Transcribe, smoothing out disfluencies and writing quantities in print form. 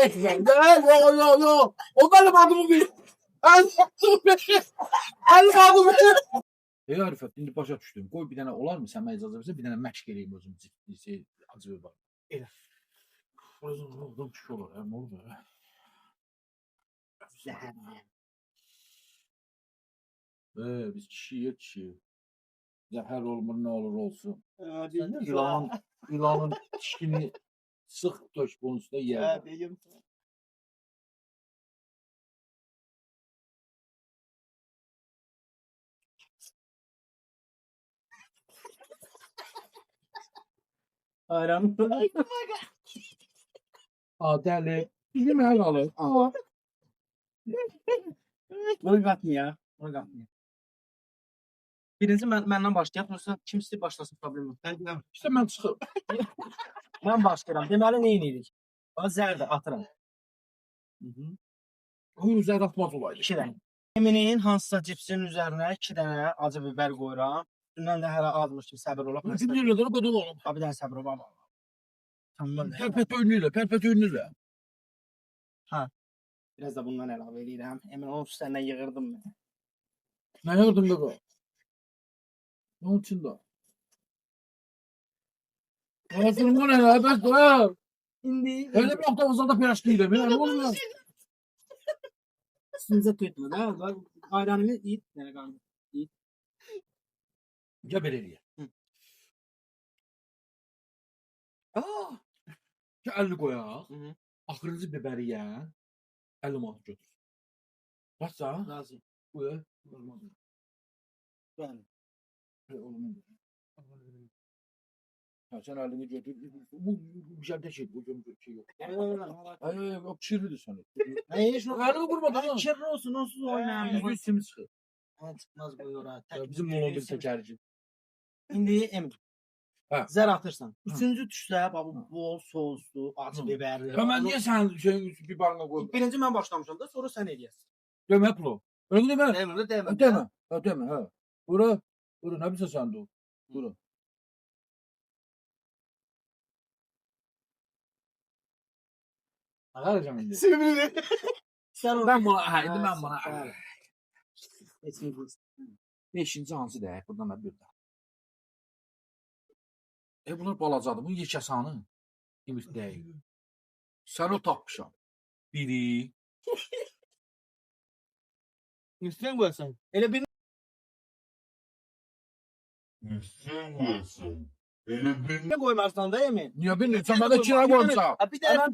etmeyeyim. Yok. O benim adımı bil. Benim adımı bil. Arifət, indi başa düşdüm. Qoy bir dənə olar mı? Sən mənə icazə versən, bir dənə məşq eləyim özüm. Acı var. Elə. Oradan kişi olur. Nə olur? Biz kişiyik. Zəhər olmur, nə olur olsun. İlanın dişini sıx döş bunun üstə yer. Ayran. Dəli. Bizim hər alır. Bunu qatmıyor. Bunu qatmıyor. Birinci məndən başlayaq, yoxsa kim istəyir başlasın, problem yox. İşte mən çıxıb. Mən başlayıram. Deməli nə edirik? Zərdə atıram. O üzər atmaz olaydı. 2 dənə. Eminin hansısa cipsinin üzərinə 2 dənə acı biber qoyuram. Üstündən də hələ azmış kimi səbir olaq. Bizim yerlərdə qodum olub. Bir dənə səbir olaq. Tamam. Pərpət önlüylə. Biraz da bundan əlavə edirəm. Emin onun üstündən yığırdım mən. Nə yordun da bu? Onun için de. Ağzını bu ne ya? Ben koyar. İndi Öyle bir nokta uzada piraş değilim. Ne oluyor? üstünüzə tökmə də. Ayranımı yiyip nə qaldı? Ya belediye. Ya 50 koyaq. Axırıncı biberi ya. 50 manat götür. Kaçsa? Razı. Buyur. Yəni. Oğlum. Ha, sen elini götür. Bu bir şey değil. Bu şey yok. Ay yok çirlidir sana. Heç nə. Elimi vurmadın. Kirli olsun, onsuz oynayalım. Yüzü simiz çıkıyor. Çıxmaz bu yora. Bizim mobil tekerci. İndi Emin. Ha. Zər atırsan. Üçüncü düşsə, bu bol soslu, acı biberli. Ya ben niye sen bir barına koydum? Birinci mən başlamışam da, sonra sən eləyəsən. Deme plo. Öyle deme. Demir. Ödeme. Ödeme. Ha. Bura. Bura ne bilse sen de o. Bura. Alacağım indi. Sivri. Ben buna. Ha indi ben buna. Etsin. Beşinci hansı da? Buradan da bir də. Bunlar balacadır. Bunun yekəsanı. İmit deyil. Sən o tapmışam. Biri. İstəyən qoysan. Elə bir İstəyirsən. Elə bir qoymazsan da Emin. Niyə bilmirsən? Sən mənə kira qoymuşam. Bir dənə